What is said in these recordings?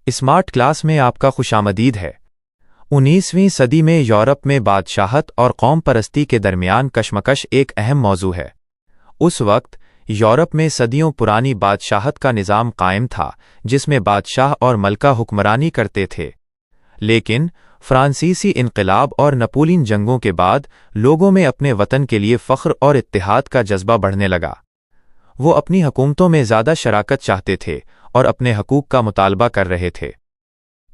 Smart class میں آپ کا خوش آمدید ہے۔ 19ویں صدی میں یورپ میں بادشاہت اور قوم پرستی کے درمیان کشمکش ایک اہم موضوع ہے۔ اس وقت یورپ میں صدیوں پرانی بادشاہت کا نظام قائم تھا جس میں بادشاہ اور ملکہ حکمرانی کرتے تھے، لیکن فرانسیسی انقلاب اور نپولین جنگوں کے بعد لوگوں میں اپنے وطن کے لیے فخر اور اتحاد کا جذبہ بڑھنے لگا۔ وہ اپنی حکومتوں میں زیادہ شراکت چاہتے تھے اور اپنے حقوق کا مطالبہ کر رہے تھے۔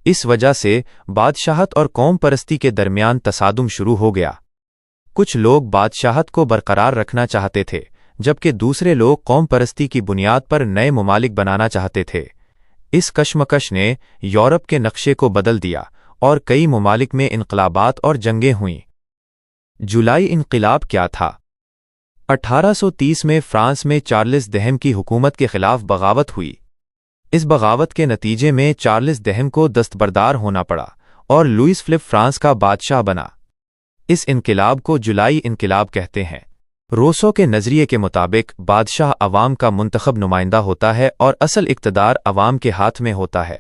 اس وجہ سے بادشاہت اور قوم پرستی کے درمیان تصادم شروع ہو گیا۔ کچھ لوگ بادشاہت کو برقرار رکھنا چاہتے تھے، جبکہ دوسرے لوگ قوم پرستی کی بنیاد پر نئے ممالک بنانا چاہتے تھے۔ اس کشمکش نے یورپ کے نقشے کو بدل دیا اور کئی ممالک میں انقلابات اور جنگیں ہوئیں۔ جولائی انقلاب کیا تھا؟ 1830 میں فرانس میں چارلس دہم کی حکومت کے خلاف بغاوت ہوئی۔ اس بغاوت کے نتیجے میں چارلس دہم کو دستبردار ہونا پڑا اور لوئس فلپ فرانس کا بادشاہ بنا۔ اس انقلاب کو جولائی انقلاب کہتے ہیں۔ روسو کے نظریے کے مطابق بادشاہ عوام کا منتخب نمائندہ ہوتا ہے اور اصل اقتدار عوام کے ہاتھ میں ہوتا ہے۔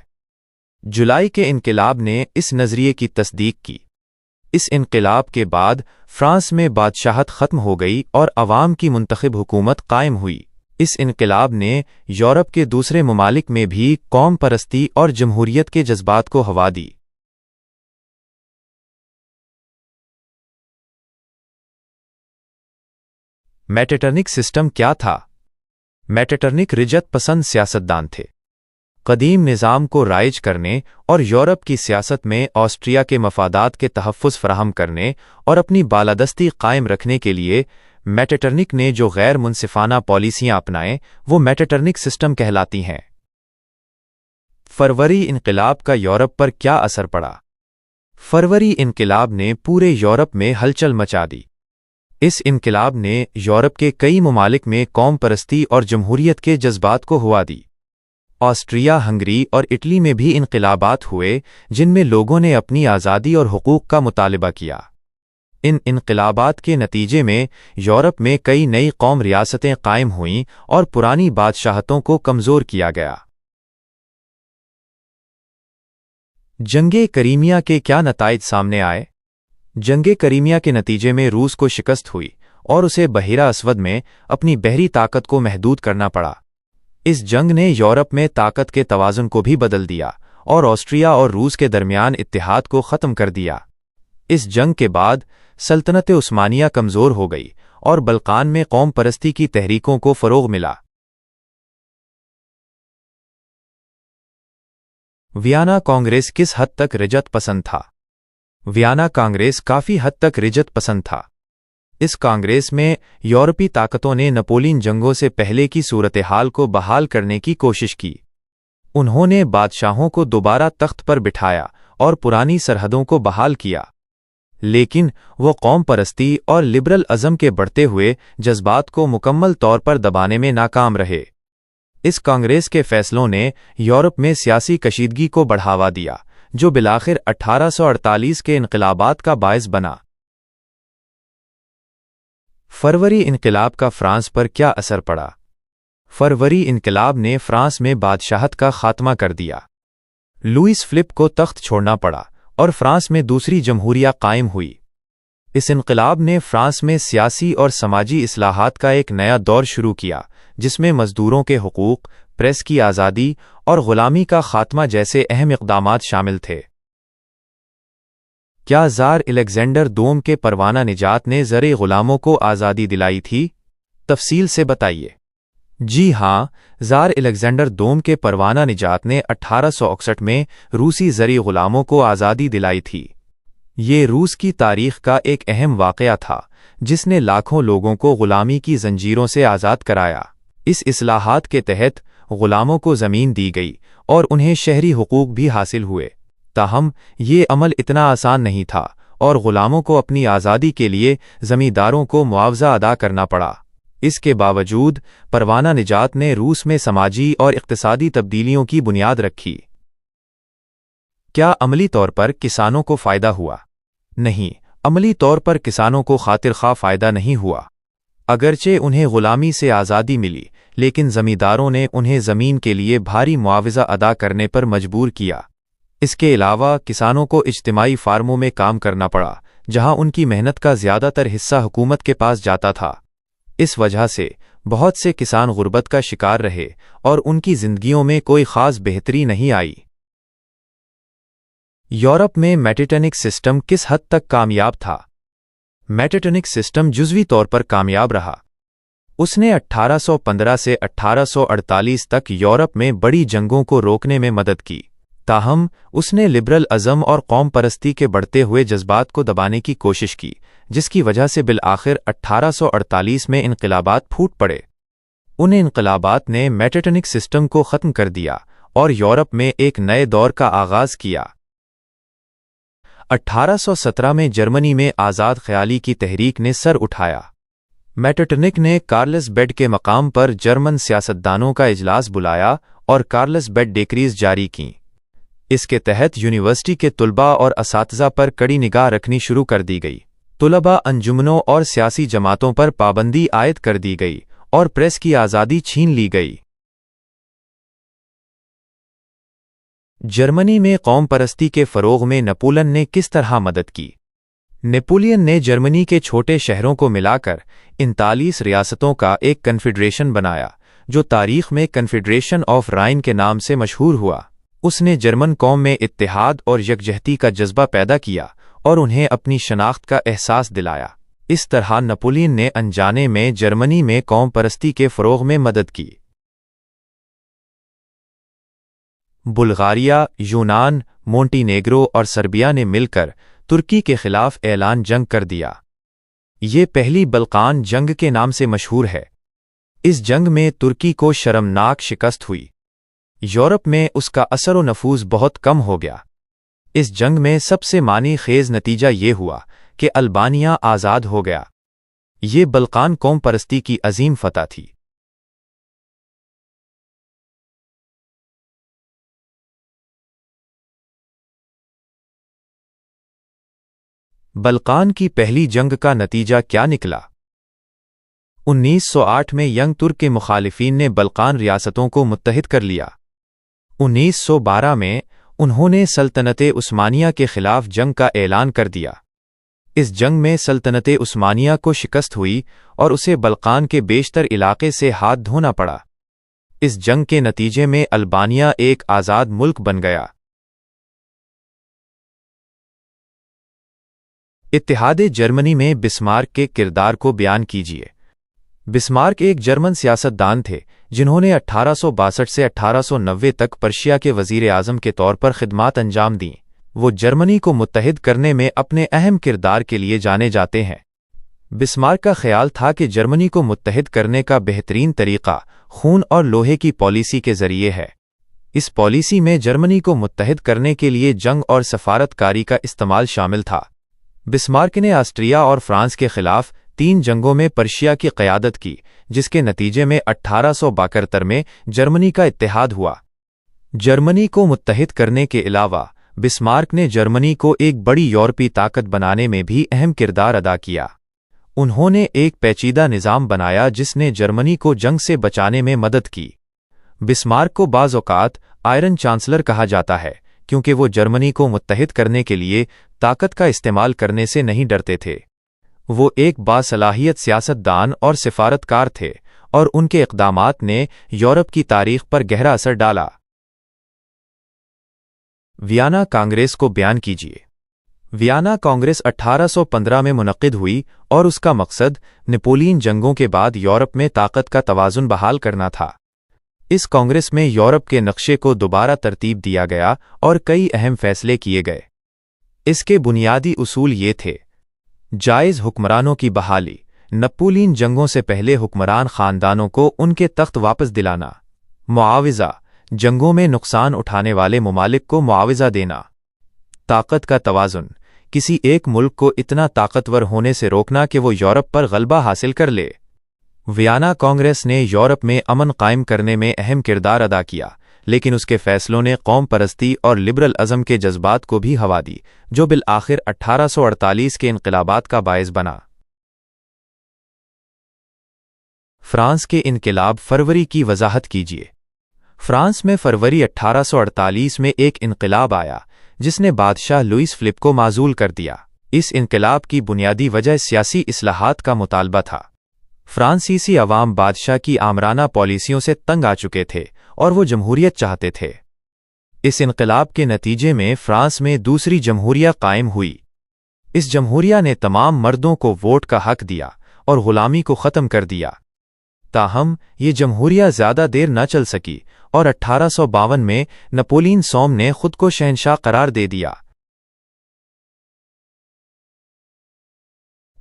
جولائی کے انقلاب نے اس نظریے کی تصدیق کی۔ اس انقلاب کے بعد فرانس میں بادشاہت ختم ہو گئی اور عوام کی منتخب حکومت قائم ہوئی۔ اس انقلاب نے یورپ کے دوسرے ممالک میں بھی قوم پرستی اور جمہوریت کے جذبات کو ہوا دی۔ میٹرنک سسٹم کیا تھا؟ میٹرنک رجت پسند سیاستدان تھے۔ قدیم نظام کو رائج کرنے اور یورپ کی سیاست میں آسٹریا کے مفادات کے تحفظ فراہم کرنے اور اپنی بالادستی قائم رکھنے کے لیے میٹرنک نے جو غیر منصفانہ پالیسیاں اپنائیں وہ میٹرنک سسٹم کہلاتی ہیں۔ فروری انقلاب کا یورپ پر کیا اثر پڑا؟ فروری انقلاب نے پورے یورپ میں ہلچل مچا دی۔ اس انقلاب نے یورپ کے کئی ممالک میں قوم پرستی اور جمہوریت کے جذبات کو ہوا دی۔ آسٹریا، ہنگری اور اٹلی میں بھی انقلابات ہوئے جن میں لوگوں نے اپنی آزادی اور حقوق کا مطالبہ کیا۔ ان انقلابات کے نتیجے میں یورپ میں کئی نئی قوم ریاستیں قائم ہوئیں اور پرانی بادشاہتوں کو کمزور کیا گیا۔ جنگ کریمیا کے کیا نتائج سامنے آئے؟ جنگ کریمیا کے نتیجے میں روس کو شکست ہوئی اور اسے بحیرہ اسود میں اپنی بحری طاقت کو محدود کرنا پڑا۔ اس جنگ نے یورپ میں طاقت کے توازن کو بھی بدل دیا اور آسٹریا اور روس کے درمیان اتحاد کو ختم کر دیا۔ اس جنگ کے بعد سلطنت عثمانیہ کمزور ہو گئی اور بلقان میں قوم پرستی کی تحریکوں کو فروغ ملا۔ ویانا کانگریس کس حد تک رجت پسند تھا؟ ویانا کانگریس کافی حد تک رجت پسند تھا۔ اس کانگریس میں یورپی طاقتوں نے نپولین جنگوں سے پہلے کی صورتحال کو بحال کرنے کی کوشش کی۔ انہوں نے بادشاہوں کو دوبارہ تخت پر بٹھایا اور پرانی سرحدوں کو بحال کیا، لیکن وہ قوم پرستی اور لبرل ازم کے بڑھتے ہوئے جذبات کو مکمل طور پر دبانے میں ناکام رہے۔ اس کانگریس کے فیصلوں نے یورپ میں سیاسی کشیدگی کو بڑھاوا دیا جو بالآخر 1848 کے انقلابات کا باعث بنا۔ فروری انقلاب کا فرانس پر کیا اثر پڑا؟ فروری انقلاب نے فرانس میں بادشاہت کا خاتمہ کر دیا۔ لوئس فلپ کو تخت چھوڑنا پڑا اور فرانس میں دوسری جمہوریہ قائم ہوئی۔ اس انقلاب نے فرانس میں سیاسی اور سماجی اصلاحات کا ایک نیا دور شروع کیا جس میں مزدوروں کے حقوق، پریس کی آزادی اور غلامی کا خاتمہ جیسے اہم اقدامات شامل تھے۔ کیا زار الیگزینڈر دوم کے پروانہ نجات نے زرعی غلاموں کو آزادی دلائی تھی؟ تفصیل سے بتائیے۔ جی ہاں، زار الیگزینڈر دوم کے پروانہ نجات نے 1861 میں روسی زرعی غلاموں کو آزادی دلائی تھی۔ یہ روس کی تاریخ کا ایک اہم واقعہ تھا جس نے لاکھوں لوگوں کو غلامی کی زنجیروں سے آزاد کرایا۔ اس اصلاحات کے تحت غلاموں کو زمین دی گئی اور انہیں شہری حقوق بھی حاصل ہوئے۔ تاہم یہ عمل اتنا آسان نہیں تھا اور غلاموں کو اپنی آزادی کے لیے زمینداروں کو معاوضہ ادا کرنا پڑا۔ اس کے باوجود پروانہ نجات نے روس میں سماجی اور اقتصادی تبدیلیوں کی بنیاد رکھی۔ کیا عملی طور پر کسانوں کو فائدہ ہوا؟ نہیں، عملی طور پر کسانوں کو خاطر خواہ فائدہ نہیں ہوا۔ اگرچہ انہیں غلامی سے آزادی ملی، لیکن زمینداروں نے انہیں زمین کے لیے بھاری معاوضہ ادا کرنے پر مجبور کیا۔ اس کے علاوہ کسانوں کو اجتماعی فارموں میں کام کرنا پڑا، جہاں ان کی محنت کا زیادہ تر حصہ حکومت کے پاس جاتا تھا۔ اس وجہ سے بہت سے کسان غربت کا شکار رہے اور ان کی زندگیوں میں کوئی خاص بہتری نہیں آئی۔ یورپ میں میٹیٹنک سسٹم کس حد تک کامیاب تھا؟ میٹیٹنک سسٹم جزوی طور پر کامیاب رہا۔ اس نے 1815 سے 1848 تک یورپ میں بڑی جنگوں کو روکنے میں مدد کی، تاہم اس نے لبرل ازم اور قوم پرستی کے بڑھتے ہوئے جذبات کو دبانے کی کوشش کی، جس کی وجہ سے بالآخر 1848 میں انقلابات پھوٹ پڑے۔ ان انقلابات نے میٹیٹنک سسٹم کو ختم کر دیا اور یورپ میں ایک نئے دور کا آغاز کیا۔ 1817 میں جرمنی میں آزاد خیالی کی تحریک نے سر اٹھایا۔ میٹرٹنک نے کارلس بیڈ کے مقام پر جرمن سیاستدانوں کا اجلاس بلایا اور کارلس بیڈ ڈیکریز جاری کیں۔ اس کے تحت یونیورسٹی کے طلباء اور اساتذہ پر کڑی نگاہ رکھنی شروع کر دی گئی، طلباء انجمنوں اور سیاسی جماعتوں پر پابندی عائد کر دی گئی اور پریس کی آزادی چھین لی گئی۔ جرمنی میں قوم پرستی کے فروغ میں نپولن نے کس طرح مدد کی؟ نپولین نے جرمنی کے چھوٹے شہروں کو ملا کر 39 ریاستوں کا ایک کنفیڈریشن بنایا، جو تاریخ میں کنفیڈریشن آف رائن کے نام سے مشہور ہوا۔ اس نے جرمن قوم میں اتحاد اور یکجہتی کا جذبہ پیدا کیا اور انہیں اپنی شناخت کا احساس دلایا۔ اس طرح نپولین نے انجانے میں جرمنی میں قوم پرستی کے فروغ میں مدد کی۔ بلغاریہ، یونان، مونٹی نیگرو اور سربیا نے مل کر ترکی کے خلاف اعلان جنگ کر دیا۔ یہ پہلی بلقان جنگ کے نام سے مشہور ہے۔ اس جنگ میں ترکی کو شرمناک شکست ہوئی۔ یورپ میں اس کا اثر و نفوذ بہت کم ہو گیا۔ اس جنگ میں سب سے معنی خیز نتیجہ یہ ہوا کہ البانیہ آزاد ہو گیا۔ یہ بلقان قوم پرستی کی عظیم فتح تھی۔ بلقان کی پہلی جنگ کا نتیجہ کیا نکلا؟ 1908 میں ینگ ترک کے مخالفین نے بلقان ریاستوں کو متحد کر لیا۔ 1912 میں انہوں نے سلطنت عثمانیہ کے خلاف جنگ کا اعلان کر دیا۔ اس جنگ میں سلطنت عثمانیہ کو شکست ہوئی اور اسے بلقان کے بیشتر علاقے سے ہاتھ دھونا پڑا۔ اس جنگ کے نتیجے میں البانیہ ایک آزاد ملک بن گیا۔ اتحاد جرمنی میں بسمارک کے کردار کو بیان کیجیے۔ بسمارک ایک جرمن سیاستدان تھے جنہوں نے 1862 سے 1890 تک پرشیا کے وزیر اعظم کے طور پر خدمات انجام دیں۔ وہ جرمنی کو متحد کرنے میں اپنے اہم کردار کے لیے جانے جاتے ہیں۔ بسمارک کا خیال تھا کہ جرمنی کو متحد کرنے کا بہترین طریقہ خون اور لوہے کی پالیسی کے ذریعے ہے۔ اس پالیسی میں جرمنی کو متحد کرنے کے لیے جنگ اور سفارت کاری کا استعمال شامل تھا۔ بسمارک نے آسٹریا اور فرانس کے خلاف 3 جنگوں میں پرشیا کی قیادت کی، جس کے نتیجے میں 1872 میں جرمنی کا اتحاد ہوا۔ جرمنی کو متحد کرنے کے علاوہ بسمارک نے جرمنی کو ایک بڑی یورپی طاقت بنانے میں بھی اہم کردار ادا کیا۔ انہوں نے ایک پیچیدہ نظام بنایا جس نے جرمنی کو جنگ سے بچانے میں مدد کی۔ بسمارک کو بعض اوقات آئرن چانسلر کہا جاتا ہے کیونکہ وہ جرمنی کو متحد کرنے کے لیے طاقت کا استعمال کرنے سے نہیں ڈرتے تھے۔ وہ ایک باصلاحیت سیاستدان اور سفارتکار تھے اور ان کے اقدامات نے یورپ کی تاریخ پر گہرا اثر ڈالا۔ ویانا کانگریس کو بیان کیجیے۔ ویانا کانگریس 1815 میں منعقد ہوئی اور اس کا مقصد نپولین جنگوں کے بعد یورپ میں طاقت کا توازن بحال کرنا تھا۔ اس کانگریس میں یورپ کے نقشے کو دوبارہ ترتیب دیا گیا اور کئی اہم فیصلے کیے گئے۔ اس کے بنیادی اصول یہ تھے: جائز حکمرانوں کی بحالی، نپولین جنگوں سے پہلے حکمران خاندانوں کو ان کے تخت واپس دلانا، معاوضہ، جنگوں میں نقصان اٹھانے والے ممالک کو معاوضہ دینا، طاقت کا توازن، کسی ایک ملک کو اتنا طاقتور ہونے سے روکنا کہ وہ یورپ پر غلبہ حاصل کر لے۔ ویانا کانگریس نے یورپ میں امن قائم کرنے میں اہم کردار ادا کیا، لیکن اس کے فیصلوں نے قوم پرستی اور لبرل ازم کے جذبات کو بھی ہوا دی، جو بالآخر 1848 کے انقلابات کا باعث بنا۔ فرانس کے انقلاب فروری کی وضاحت کیجیے۔ فرانس میں فروری 1848 میں ایک انقلاب آیا جس نے بادشاہ لوئس فلپ کو معزول کر دیا۔ اس انقلاب کی بنیادی وجہ سیاسی اصلاحات کا مطالبہ تھا۔ فرانسیسی عوام بادشاہ کی آمرانہ پالیسیوں سے تنگ آ چکے تھے اور وہ جمہوریت چاہتے تھے۔ اس انقلاب کے نتیجے میں فرانس میں دوسری جمہوریہ قائم ہوئی۔ اس جمہوریہ نے تمام مردوں کو ووٹ کا حق دیا اور غلامی کو ختم کر دیا۔ تاہم یہ جمہوریہ زیادہ دیر نہ چل سکی اور 1852 میں نپولین سوم نے خود کو شہنشاہ قرار دے دیا۔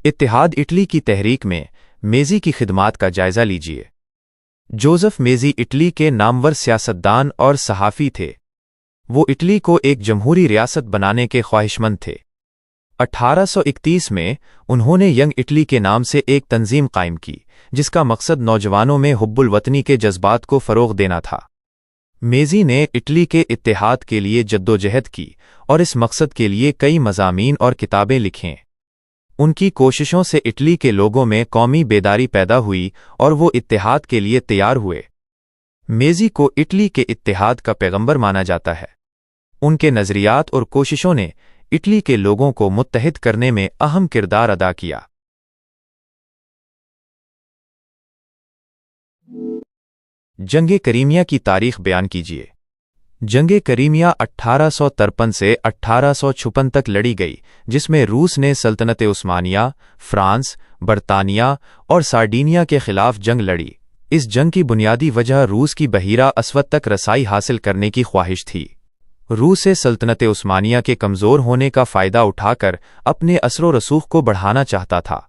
اتحاد اٹلی کی تحریک میں میزی کی خدمات کا جائزہ لیجیے۔ جوزف میزی اٹلی کے نامور سیاستدان اور صحافی تھے۔ وہ اٹلی کو ایک جمہوری ریاست بنانے کے خواہشمند تھے۔ 1831 میں انہوں نے ینگ اٹلی کے نام سے ایک تنظیم قائم کی جس کا مقصد نوجوانوں میں حب الوطنی کے جذبات کو فروغ دینا تھا۔ میزی نے اٹلی کے اتحاد کے لیے جدوجہد کی اور اس مقصد کے لیے کئی مضامین اور کتابیں لکھیں۔ ان کی کوششوں سے اٹلی کے لوگوں میں قومی بیداری پیدا ہوئی اور وہ اتحاد کے لیے تیار ہوئے۔ میزی کو اٹلی کے اتحاد کا پیغمبر مانا جاتا ہے۔ ان کے نظریات اور کوششوں نے اٹلی کے لوگوں کو متحد کرنے میں اہم کردار ادا کیا۔ جنگ کریمیا کی تاریخ بیان کیجیے۔ جنگ کریمیا 1853 سے 1856 تک لڑی گئی، جس میں روس نے سلطنت عثمانیہ، فرانس، برطانیہ اور سارڈینیا کے خلاف جنگ لڑی۔ اس جنگ کی بنیادی وجہ روس کی بحیرہ اسود تک رسائی حاصل کرنے کی خواہش تھی۔ روس سلطنت عثمانیہ کے کمزور ہونے کا فائدہ اٹھا کر اپنے اثر و رسوخ کو بڑھانا چاہتا تھا۔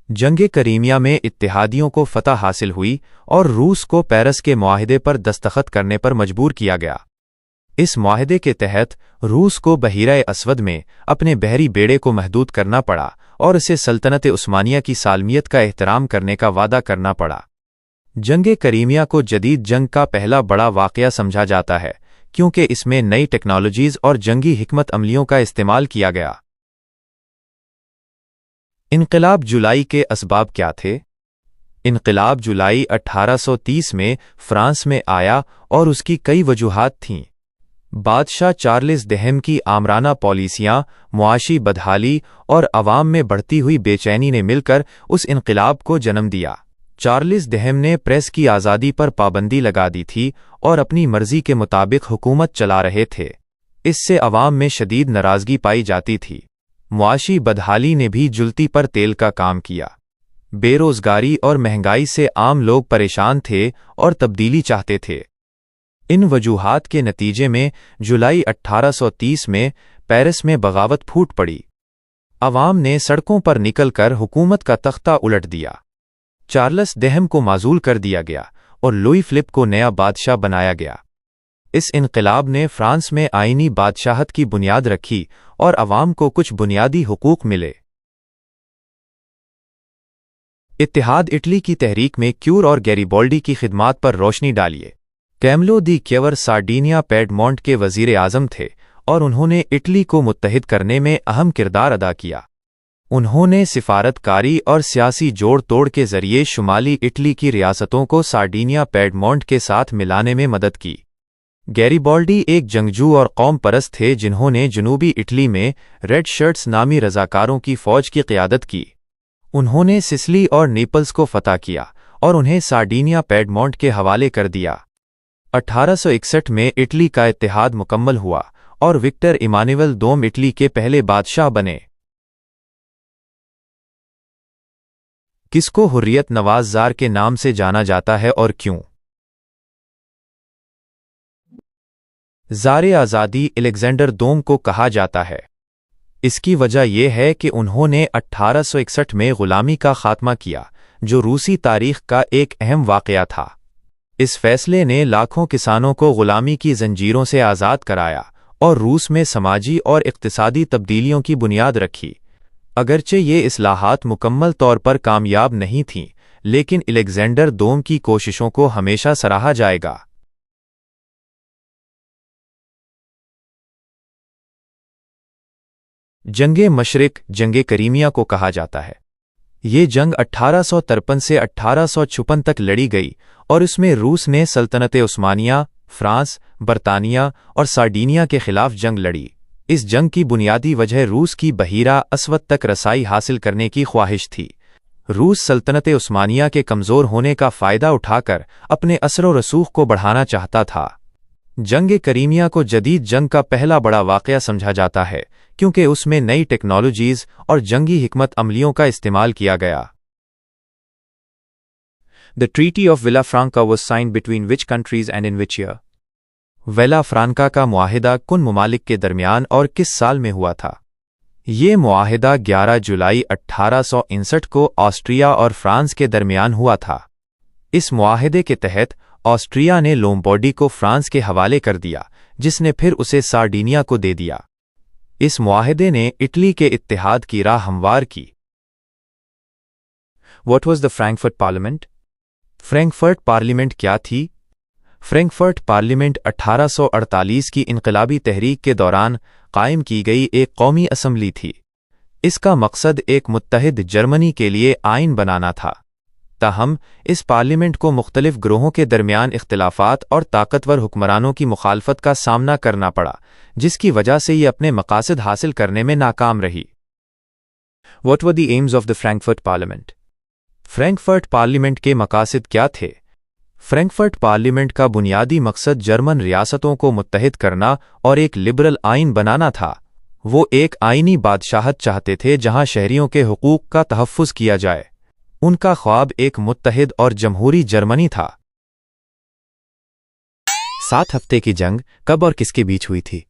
جنگ کریمیا میں اتحادیوں کو فتح حاصل ہوئی اور روس کو پیرس کے معاہدے پر دستخط کرنے پر مجبور کیا گیا۔ اس معاہدے کے تحت روس کو بحیرہ اسود میں اپنے بحری بیڑے کو محدود کرنا پڑا اور اسے سلطنت عثمانیہ کی سالمیت کا احترام کرنے کا وعدہ کرنا پڑا۔ جنگ کریمیا کو جدید جنگ کا پہلا بڑا واقعہ سمجھا جاتا ہے کیونکہ اس میں نئی ٹیکنالوجیز اور جنگی حکمت عملیوں کا استعمال کیا گیا۔ انقلاب جولائی کے اسباب کیا تھے؟ انقلاب جولائی 1830 میں فرانس میں آیا اور اس کی کئی وجوہات تھیں۔ بادشاہ چارلس دہم کی آمرانہ پالیسیاں، معاشی بدحالی اور عوام میں بڑھتی ہوئی بے چینی نے مل کر اس انقلاب کو جنم دیا۔ چارلس دہم نے پریس کی آزادی پر پابندی لگا دی تھی اور اپنی مرضی کے مطابق حکومت چلا رہے تھے۔ اس سے عوام میں شدید ناراضگی پائی جاتی تھی۔ معاشی بدحالی نے بھی جلتی پر تیل کا کام کیا۔ بے روزگاری اور مہنگائی سے عام لوگ پریشان تھے اور تبدیلی چاہتے تھے۔ ان وجوہات کے نتیجے میں جولائی 1830 میں پیرس میں بغاوت پھوٹ پڑی۔ عوام نے سڑکوں پر نکل کر حکومت کا تختہ الٹ دیا۔ چارلس دہم کو معزول کر دیا گیا اور لوئی فلپ کو نیا بادشاہ بنایا گیا۔ اس انقلاب نے فرانس میں آئینی بادشاہت کی بنیاد رکھی اور عوام کو کچھ بنیادی حقوق ملے۔ اتحاد اٹلی کی تحریک میں کیور اور گیریبالڈی کی خدمات پر روشنی ڈالیے۔ کیملو دی کیور سارڈینیا پیڈمونٹ کے وزیر اعظم تھے اور انہوں نے اٹلی کو متحد کرنے میں اہم کردار ادا کیا۔ انہوں نے سفارت کاری اور سیاسی جوڑ توڑ کے ذریعے شمالی اٹلی کی ریاستوں کو سارڈینیا پیڈمونٹ کے ساتھ ملانے میں مدد کی۔ گیریبالڈی ایک جنگجو اور قوم پرست تھے جنہوں نے جنوبی اٹلی میں ریڈ شرٹس نامی رضاکاروں کی فوج کی قیادت کی۔ انہوں نے سسلی اور نیپلز کو فتح کیا اور انہیں سارڈینیا پیڈمونٹ کے حوالے کر دیا۔ 1861 میں اٹلی کا اتحاد مکمل ہوا اور وکٹر ایمانویل دوم اٹلی کے پہلے بادشاہ بنے۔ کس کو حریت نواز زار کے نام سے جانا جاتا ہے اور کیوں؟ زار آزادی الیگزینڈر دوم کو کہا جاتا ہے۔ اس کی وجہ یہ ہے کہ انہوں نے 1861 میں غلامی کا خاتمہ کیا، جو روسی تاریخ کا ایک اہم واقعہ تھا۔ اس فیصلے نے لاکھوں کسانوں کو غلامی کی زنجیروں سے آزاد کرایا اور روس میں سماجی اور اقتصادی تبدیلیوں کی بنیاد رکھی۔ اگرچہ یہ اصلاحات مکمل طور پر کامیاب نہیں تھیں، لیکن الیگزینڈر دوم کی کوششوں کو ہمیشہ سراہا جائے گا۔ جنگ مشرق جنگ کریمیا کو کہا جاتا ہے۔ یہ جنگ 1853 سے 1856 تک لڑی گئی اور اس میں روس نے سلطنت عثمانیہ، فرانس، برطانیہ اور سارڈینیا کے خلاف جنگ لڑی۔ اس جنگ کی بنیادی وجہ روس کی بحیرہ اسود تک رسائی حاصل کرنے کی خواہش تھی۔ روس سلطنت عثمانیہ کے کمزور ہونے کا فائدہ اٹھا کر اپنے اثر و رسوخ کو بڑھانا چاہتا تھا۔ جنگ کریمیا کو جدید جنگ کا پہلا بڑا واقعہ سمجھا جاتا ہے کیونکہ اس میں نئی ٹیکنالوجیز اور جنگی حکمت عملیوں کا استعمال کیا گیا۔ The Treaty of Villafranca was signed between which countries and in which year? ویلا فرانکا کا معاہدہ کن ممالک کے درمیان اور کس سال میں ہوا تھا؟ یہ معاہدہ 11 جولائی 1859 کو آسٹریا اور فرانس کے درمیان ہوا تھا۔ اس معاہدے کے تحت آسٹریا نے لومبارڈی کو فرانس کے حوالے کر دیا، جس نے پھر اسے سارڈینیا کو دے دیا۔ اس معاہدے نے اٹلی کے اتحاد کی راہ ہموار کی۔ What was the Frankfurt Parliament? Frankfurt parliament کیا تھی؟ فرینکفرٹ پارلیمنٹ 1848 کی انقلابی تحریک کے دوران قائم کی گئی ایک قومی اسمبلی تھی۔ اس کا مقصد ایک متحد جرمنی کے لیے آئین بنانا تھا۔ تاہم اس پارلیمنٹ کو مختلف گروہوں کے درمیان اختلافات اور طاقتور حکمرانوں کی مخالفت کا سامنا کرنا پڑا، جس کی وجہ سے یہ اپنے مقاصد حاصل کرنے میں ناکام رہی۔ What were the aims of the Frankfurt Parliament? Frankfurt parliament کے مقاصد کیا تھے؟ فرینکفرٹ پارلیمنٹ کا بنیادی مقصد جرمن ریاستوں کو متحد کرنا اور ایک لبرل آئین بنانا تھا۔ وہ ایک آئینی بادشاہت چاہتے تھے جہاں شہریوں کے حقوق کا تحفظ کیا جائے۔ ان کا خواب ایک متحد اور جمہوری جرمنی تھا۔ 7 ہفتے کی جنگ کب اور کس کے بیچ ہوئی تھی؟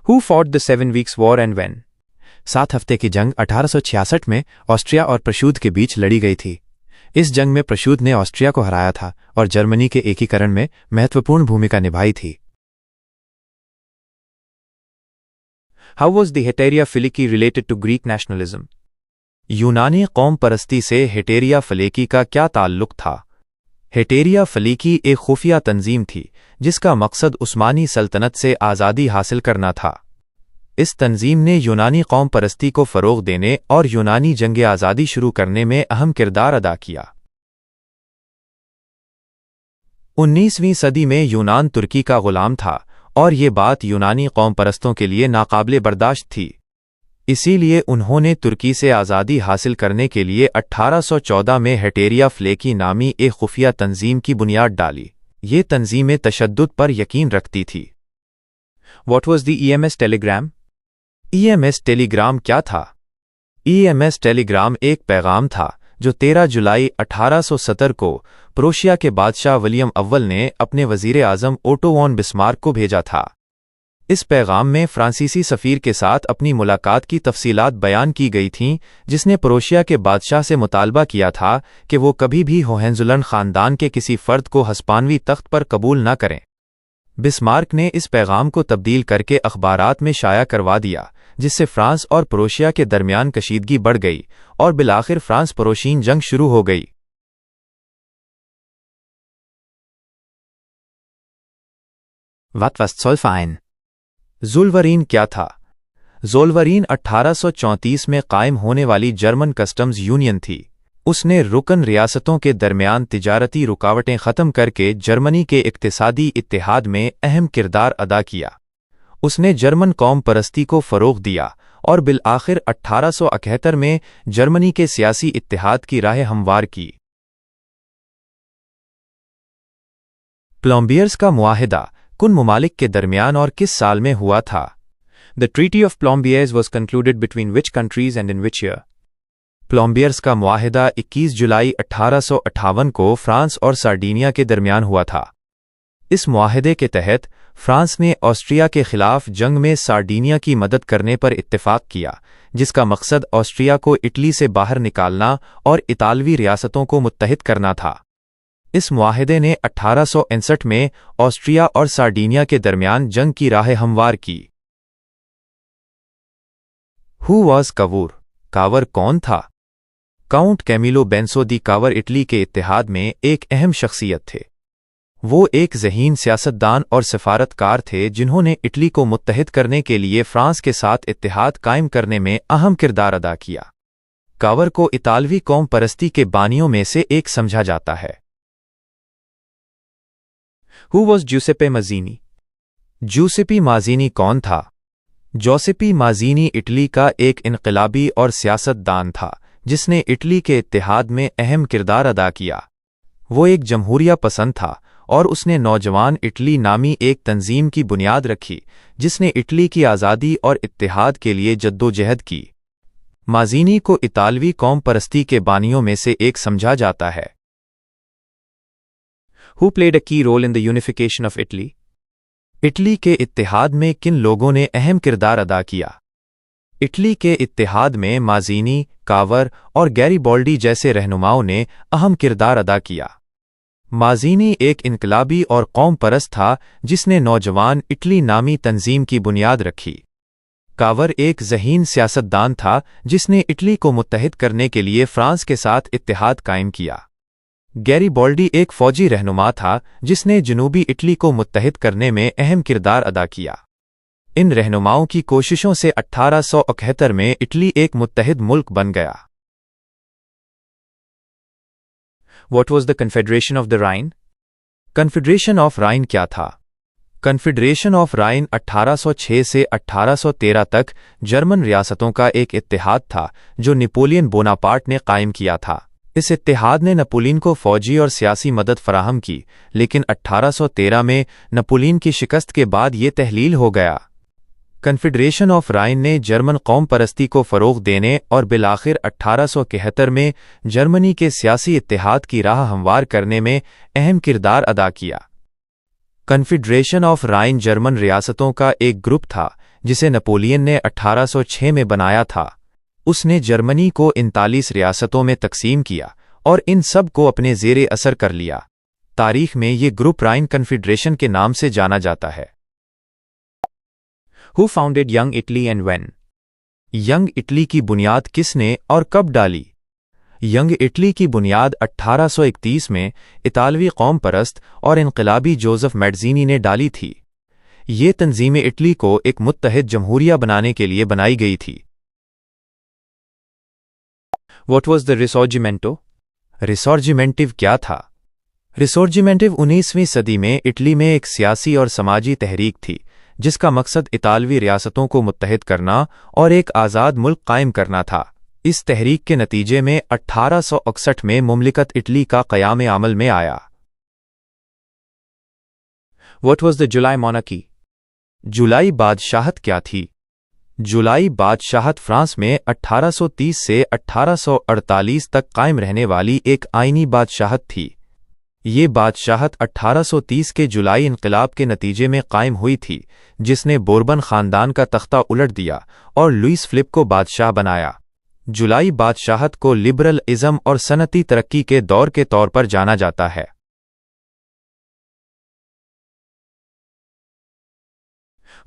Who fought the 7 weeks war and when? 7 ہفتے کی جنگ 1866 میں آسٹریا اور پرشود کے بیچ لڑی گئی تھی۔ اس جنگ میں پرشود نے آسٹریا کو ہرایا تھا اور جرمنی کے ایکی کرن میں مہتوپورن بھومکا نبھائی تھی۔ How was the Heteria Philiki related to Greek nationalism? یونانی قوم پرستی سے ہیٹیریا فلیکی کا کیا تعلق تھا؟ ہیٹیریا فلیکی ایک خفیہ تنظیم تھی جس کا مقصد عثمانی سلطنت سے آزادی حاصل کرنا تھا۔ اس تنظیم نے یونانی قوم پرستی کو فروغ دینے اور یونانی جنگ آزادی شروع کرنے میں اہم کردار ادا کیا۔ 19ویں صدی میں یونان ترکی کا غلام تھا اور یہ بات یونانی قوم پرستوں کے لیے ناقابل برداشت تھی۔ اسی لیے انہوں نے ترکی سے آزادی حاصل کرنے کے لیے 1814 میں ہیٹیریا فلیکی نامی ایک خفیہ تنظیم کی بنیاد ڈالی۔ یہ تنظیم تشدد پر یقین رکھتی تھی۔ What was the EMS telegram? EMS telegram کیا تھا؟ EMS ٹیلی گرام ایک پیغام تھا جو 13 جولائی 1870 کو پروشیا کے بادشاہ ولیم اول نے اپنے وزیر اعظم اوٹو وان بسمارک کو بھیجا تھا۔ اس پیغام میں فرانسیسی سفیر کے ساتھ اپنی ملاقات کی تفصیلات بیان کی گئی تھیں، جس نے پروشیا کے بادشاہ سے مطالبہ کیا تھا کہ وہ کبھی بھی ہوہنزولرن خاندان کے کسی فرد کو ہسپانوی تخت پر قبول نہ کریں۔ بسمارک نے اس پیغام کو تبدیل کر کے اخبارات میں شائع کروا دیا، جس سے فرانس اور پروشیا کے درمیان کشیدگی بڑھ گئی اور بالآخر فرانس پروشین جنگ شروع ہو گئی۔ Was Zollverein? زولورین کیا تھا؟ زولورین 1834 میں قائم ہونے والی جرمن کسٹمز یونین تھی۔ اس نے رکن ریاستوں کے درمیان تجارتی رکاوٹیں ختم کر کے جرمنی کے اقتصادی اتحاد میں اہم کردار ادا کیا۔ اس نے جرمن قوم پرستی کو فروغ دیا اور بالآخر 1871 میں جرمنی کے سیاسی اتحاد کی راہ ہموار کی۔ پلومبیئرز کا معاہدہ کن ممالک کے درمیان اور کس سال میں ہوا تھا؟ The Treaty of Plombières was concluded between which countries and in which year? پلومبیئرز کا معاہدہ 21 جولائی 1858 کو فرانس اور سارڈینیا کے درمیان ہوا تھا۔ اس معاہدے کے تحت فرانس نے آسٹریا کے خلاف جنگ میں سارڈینیا کی مدد کرنے پر اتفاق کیا، جس کا مقصد آسٹریا کو اٹلی سے باہر نکالنا اور اطالوی ریاستوں کو متحد کرنا تھا۔ اس معاہدے نے 1859 میں آسٹریا اور سارڈینیا کے درمیان جنگ کی راہ ہموار کی۔ Who was cover? کاور کون تھا؟ کاؤنٹ کیمیلو بینسو دی کاور اٹلی کے اتحاد میں ایک اہم شخصیت تھے۔ وہ ایک ذہین سیاستدان اور سفارتکار تھے جنہوں نے اٹلی کو متحد کرنے کے لیے فرانس کے ساتھ اتحاد قائم کرنے میں اہم کردار ادا کیا۔ کاور کو اطالوی قوم پرستی کے بانیوں میں سے ایک سمجھا جاتا ہے۔ Who was Giuseppe Mazzini؟ جوسپی مازینی کون تھا؟ جوسپی مازینی اٹلی کا ایک انقلابی اور سیاست دان تھا جس نے اٹلی کے اتحاد میں اہم کردار ادا کیا۔ وہ ایک جمہوریہ پسند تھا اور اس نے نوجوان اٹلی نامی ایک تنظیم کی بنیاد رکھی جس نے اٹلی کی آزادی اور اتحاد کے لیے جدوجہد کی۔ مازینی کو اطالوی قوم پرستی کے بانیوں میں سے ایک سمجھا جاتا ہے۔ Who played a key role in the unification of Italy؟ Italy کے اتحاد میں کن لوگوں نے اہم کردار ادا کیا؟ اٹلی کے اتحاد میں مازینی، کاور اور گیریبالڈی جیسے رہنماؤں نے اہم کردار ادا کیا۔ مازینی ایک انقلابی اور قوم پرست تھا جس نے نوجوان اٹلی نامی تنظیم کی بنیاد رکھی۔ کاور ایک ذہین سیاستدان تھا جس نے اٹلی کو متحد کرنے کے لیے فرانس کے ساتھ اتحاد قائم کیا۔ گیریبالڈی ایک فوجی رہنما تھا جس نے جنوبی اٹلی کو متحد کرنے میں اہم کردار ادا کیا۔ ان رہنماؤں کی کوششوں سے 1871 میں اٹلی ایک متحد ملک بن گیا۔ What was the Confederation of the Rhine؟ Confederation of Rhine کیا تھا؟ کنفیڈریشن آف رائن 1806 سے 1813 تک جرمن ریاستوں کا ایک اتحاد تھا جو نپولین بوناپارٹ نے قائم کیا تھا۔ اس اتحاد نے نپولین کو فوجی اور سیاسی مدد فراہم کی، لیکن 1813 میں نپولین کی شکست کے بعد یہ تحلیل ہو گیا۔ کنفیڈریشن آف رائن نے جرمن قوم پرستی کو فروغ دینے اور بالآخر 1871 میں جرمنی کے سیاسی اتحاد کی راہ ہموار کرنے میں اہم کردار ادا کیا۔ کنفیڈریشن آف رائن جرمن ریاستوں کا ایک گروپ تھا جسے نپولین نے 1806 میں بنایا تھا۔ اس نے جرمنی کو 39 ریاستوں میں تقسیم کیا اور ان سب کو اپنے زیر اثر کر لیا۔ تاریخ میں یہ گروپ رائن کنفیڈریشن کے نام سے جانا جاتا ہے۔ Who founded Young Italy and when؟ Young Italy کی بنیاد کس نے اور کب ڈالی؟ ینگ اٹلی کی بنیاد 1831 میں اطالوی قوم پرست اور انقلابی جوزف میڈزینی نے ڈالی تھی۔ یہ تنظیم اٹلی کو ایک متحد جمہوریہ بنانے کے لیے بنائی گئی تھی۔ What was the Risorgimento؟ ریسورجیمنٹو کیا تھا؟ ریسورجیمنٹو 19ویں صدی میں اٹلی میں ایک سیاسی اور سماجی تحریک تھی جس کا مقصد اطالوی ریاستوں کو متحد کرنا اور ایک آزاد ملک قائم کرنا تھا۔ اس تحریک کے نتیجے میں 1861 میں مملکت اٹلی کا قیام عمل میں آیا۔ What was the July monarchy؟ جولائی بادشاہت کیا تھی؟ جولائی بادشاہت فرانس میں 1830 سے 1848 تک قائم رہنے والی ایک آئینی بادشاہت تھی۔ یہ بادشاہت 1830 کے جولائی انقلاب کے نتیجے میں قائم ہوئی تھی جس نے بوربن خاندان کا تختہ الٹ دیا اور لوئس فلپ کو بادشاہ بنایا۔ جولائی بادشاہت کو لبرل ازم اور صنعتی ترقی کے دور کے طور پر جانا جاتا ہے۔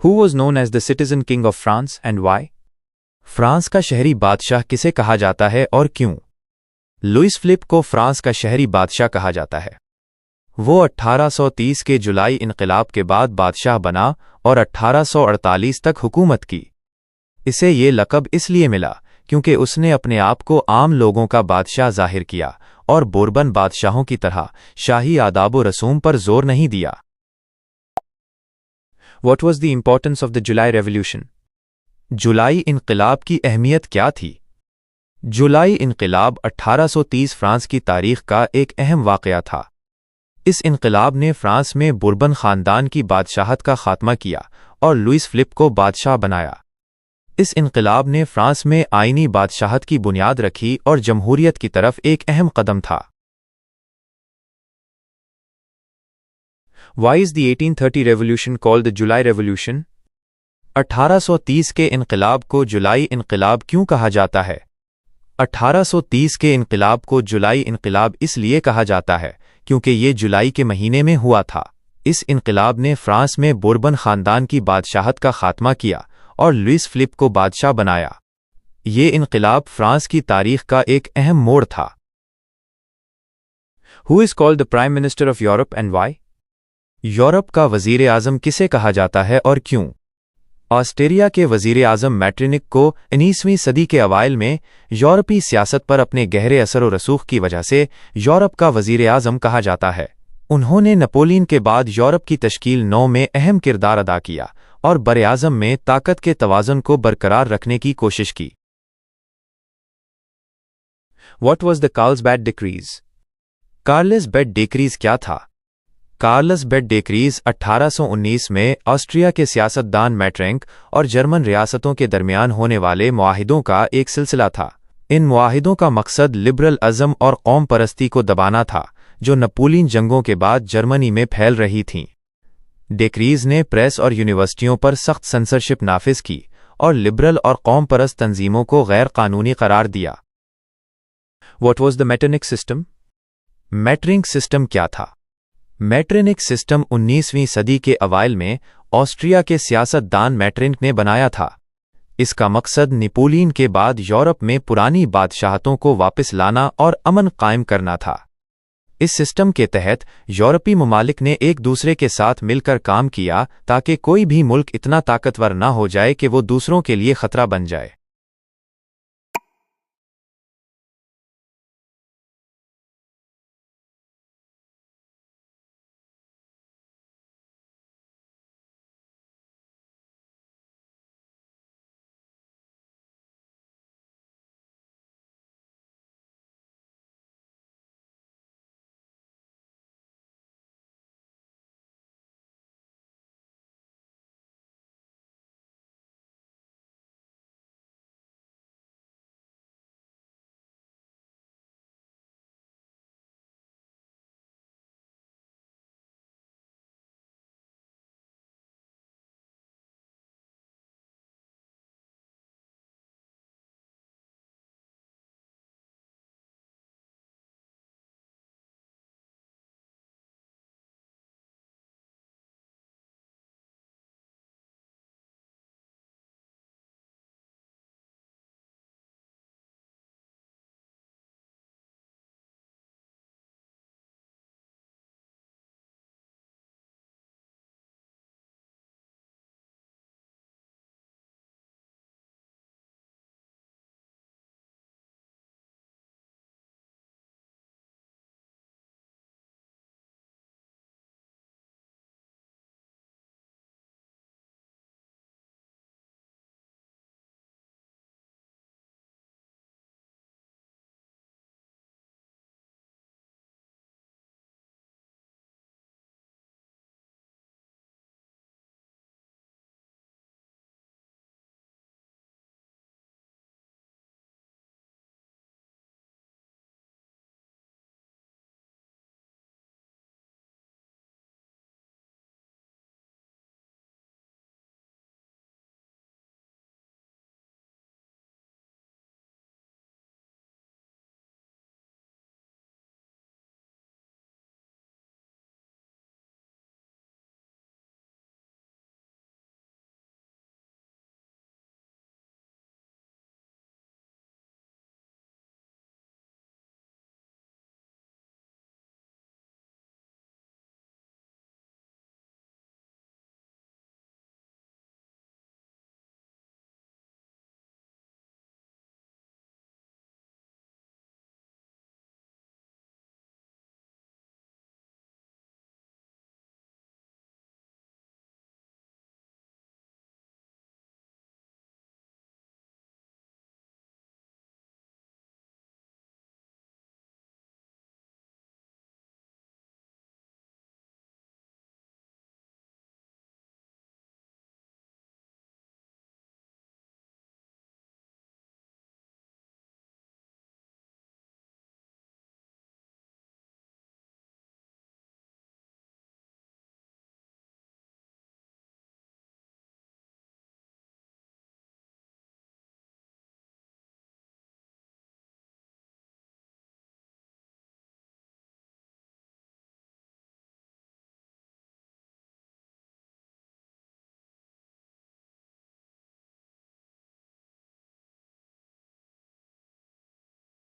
Who was known as the citizen king of France and why؟ France کا شہری بادشاہ کسے کہا جاتا ہے اور کیوں؟ لوئس فلپ کو فرانس کا شہری بادشاہ کہا جاتا ہے۔ وہ 1830 کے جولائی انقلاب کے بعد بادشاہ بنا اور 1848 تک حکومت کی۔ اسے یہ لقب اس لیے ملا کیونکہ اس نے اپنے آپ کو عام لوگوں کا بادشاہ ظاہر کیا اور بوربن بادشاہوں کی طرح شاہی آداب و رسوم پر زور نہیں دیا۔ What was the importance of the July Revolution؟ جولائی انقلاب کی اہمیت کیا تھی؟ جولائی انقلاب 1830 فرانس کی تاریخ کا ایک اہم واقعہ تھا۔ اس انقلاب نے فرانس میں بوربن خاندان کی بادشاہت کا خاتمہ کیا اور لوئس فلپ کو بادشاہ بنایا۔ اس انقلاب نے فرانس میں آئینی بادشاہت کی بنیاد رکھی اور جمہوریت کی طرف ایک اہم قدم تھا۔ Why is the 1830 revolution called the July Revolution؟ 1830 کے انقلاب کو جولائی انقلاب کیوں کہا جاتا ہے؟ 1830 کے انقلاب کو جولائی انقلاب اس لیے کہا جاتا ہے کیونکہ یہ جولائی کے مہینے میں ہوا تھا۔ اس انقلاب نے فرانس میں بوربن خاندان کی بادشاہت کا خاتمہ کیا اور لوئس فلپ کو بادشاہ بنایا۔ یہ انقلاب فرانس کی تاریخ کا ایک اہم موڑ تھا۔ Who is called the Prime Minister of Europe and why؟ Europe کا وزیر اعظم کسے کہا جاتا ہے اور کیوں؟ آسٹرییا کے وزیر اعظم میٹرنک کو 19ویں صدی کے اوائل میں یورپی سیاست پر اپنے گہرے اثر و رسوخ کی وجہ سے یورپ کا وزیر اعظم کہا جاتا ہے۔ انہوں نے نپولین کے بعد یورپ کی تشکیل 9 میں اہم کردار ادا کیا اور براعظم میں طاقت کے توازن کو برقرار رکھنے کی کوشش کی۔ What was the Carlsbad Decrees؟ Carlsbad Decrees کیا تھا؟ کارلسبیڈ ڈیکریز 1819 میں آسٹریا کے سیاستدان میٹرنک اور جرمن ریاستوں کے درمیان ہونے والے معاہدوں کا ایک سلسلہ تھا۔ ان معاہدوں کا مقصد لبرل ازم اور قوم پرستی کو دبانا تھا جو نپولین جنگوں کے بعد جرمنی میں پھیل رہی تھیں۔ ڈیکریز نے پریس اور یونیورسٹیوں پر سخت سنسرشپ نافذ کی اور لبرل اور قوم پرست تنظیموں کو غیر قانونی قرار دیا۔ What was the Metternich system؟ Metternich system کیا تھا؟ میٹرنک سسٹم 19ویں صدی کے اوائل میں آسٹریا کے سیاست دان میٹرنک نے بنایا تھا۔ اس کا مقصد نپولین کے بعد یورپ میں پرانی بادشاہتوں کو واپس لانا اور امن قائم کرنا تھا۔ اس سسٹم کے تحت یورپی ممالک نے ایک دوسرے کے ساتھ مل کر کام کیا تاکہ کوئی بھی ملک اتنا طاقتور نہ ہو جائے کہ وہ دوسروں کے لیے خطرہ بن جائے۔